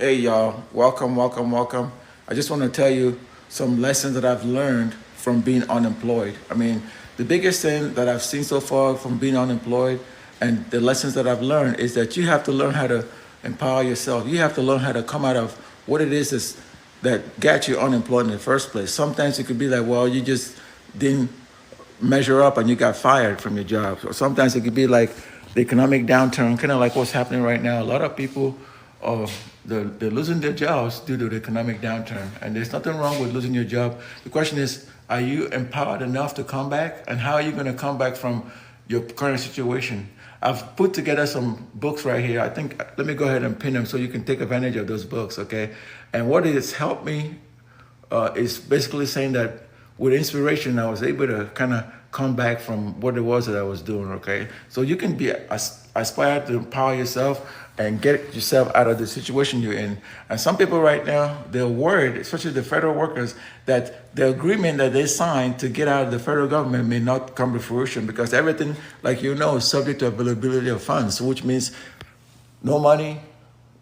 Hey y'all, welcome, welcome, welcome. I just want to tell you some lessons that I've learned from being unemployed. I mean, the biggest thing that I've seen so far from being unemployed and the lessons that I've learned is that you have to learn how to empower yourself. You have to learn how to come out of what it is that got you unemployed in the first place. Sometimes it could be like, well, you just didn't measure up and you got fired from your job. Or sometimes it could be like the economic downturn, kind of like what's happening right now. A lot of people are they're losing their jobs due to the economic downturn. And there's nothing wrong with losing your job. The question is, are you empowered enough to come back? And how are you going to come back from your current situation? I've put together some books right here. I think, let me go ahead and pin them so you can take advantage of those books, okay? And what it has helped me is basically saying that with inspiration, I was able to kind of come back from what it was that I was doing, okay? So you can be aspire to empower yourself and get yourself out of the situation you're in. And some people right now, they're worried, especially the federal workers, that the agreement that they signed to get out of the federal government may not come to fruition because everything, like you know, is subject to availability of funds, which means no money,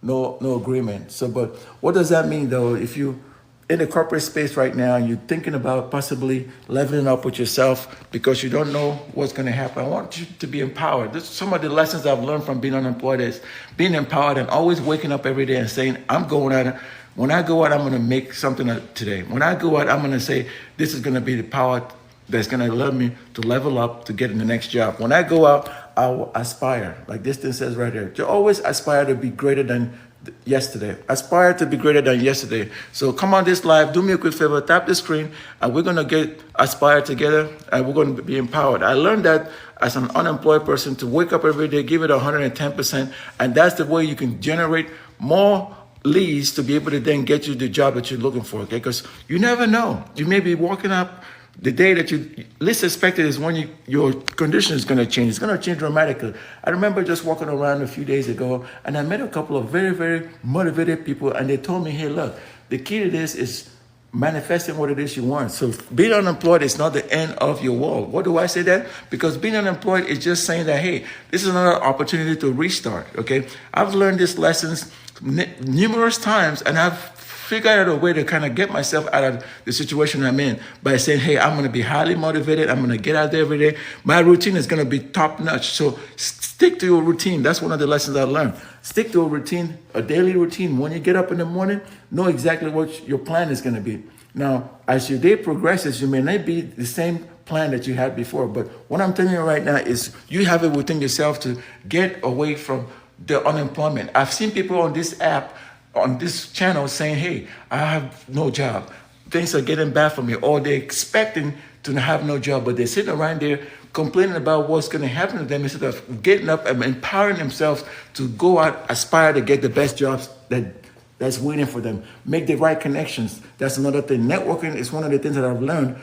no agreement. So, but what does that mean though? If you in the corporate space right now, you're thinking about possibly leveling up with yourself because you don't know what's going to happen. I want you to be empowered. This is some of the lessons I've learned from being unemployed is being empowered and always waking up every day and saying, I'm going out. When I go out, I'm going to make something today. When I go out, I'm going to say, this is going to be the power that's going to allow me to level up to get in the next job. When I go out, I'll aspire. Like this thing says right here, to always aspire to be greater than yesterday. Aspire to be greater than yesterday. So come on this live, do me a quick favor, tap the screen, and we're going to get aspire together, and we're going to be empowered. I learned that as an unemployed person to wake up every day, give it 110%, and that's the way you can generate more leads to be able to then get you the job that you're looking for, okay? Because you never know. You may be walking up the day that you least expected is when your condition is going to change. It's going to change dramatically. I remember just walking around a few days ago, and I met a couple of very, very motivated people, and they told me, hey, look, the key to this is manifesting what it is you want. So being unemployed is not the end of your world. What do I say that? Because being unemployed is just saying that, hey, this is another opportunity to restart, okay? I've learned these lessons numerous times, and I've figure out a way to kind of get myself out of the situation I'm in by saying, hey, I'm going to be highly motivated. I'm going to get out there every day. My routine is going to be top notch. So stick to your routine. That's one of the lessons I learned. Stick to a routine, a daily routine. When you get up in the morning, know exactly what your plan is going to be. Now, as your day progresses, you may not be the same plan that you had before. But what I'm telling you right now is you have it within yourself to get away from the unemployment. I've seen people on this app, on this channel saying, hey, I have no job. Things are getting bad for me. Or they're expecting to have no job, but they're sitting around there complaining about what's going to happen to them instead of getting up and empowering themselves to go out, aspire to get the best jobs that's waiting for them. Make the right connections. That's another thing. Networking is one of the things that I've learned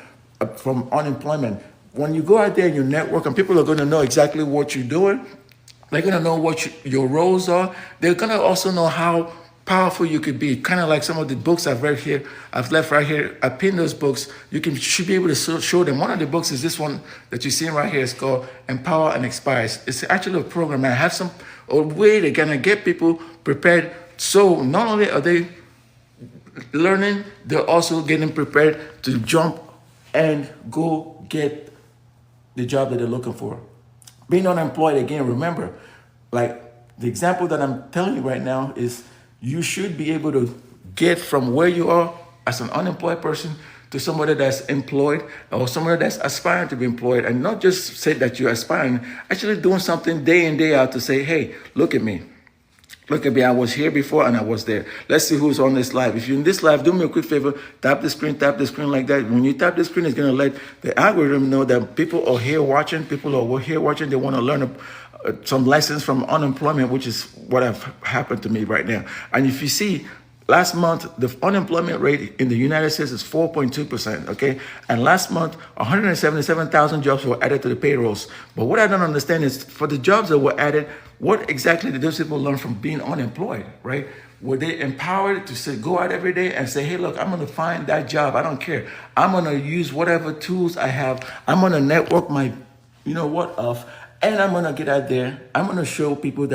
from unemployment. When you go out there and you network, and people are going to know exactly what you're doing, they're going to know what your roles are. They're going to also know how powerful you could be. Kind of like some of the books I've read here, I've left right here. I pinned those books. Should be able to show them. One of the books is this one that you're seeing right here. It's called Empower and Inspire. It's actually a program. I have a way to kind of get people prepared. So not only are they learning, they're also getting prepared to jump and go get the job that they're looking for. Being unemployed, again, remember, like the example that I'm telling you right now is you should be able to get from where you are as an unemployed person to somebody that's employed or somebody that's aspiring to be employed, and not just say that you're aspiring, actually doing something day in, day out to say, hey, look at me. Look at me, I was here before and I was there. Let's see who's on this live. If you're in this live, do me a quick favor, tap the screen like that. When you tap the screen, it's going to let the algorithm know that people are here watching. People are here watching. They want to learn some lessons from unemployment, which is what have happened to me right now. And if you see, last month, the unemployment rate in the United States is 4.2%, okay? And last month, 177,000 jobs were added to the payrolls. But what I don't understand is for the jobs that were added, what exactly did those people learn from being unemployed, right? Were they empowered to say, go out every day and say, hey, look, I'm going to find that job. I don't care. I'm going to use whatever tools I have. I'm going to network my, and I'm going to get out there. I'm going to show people that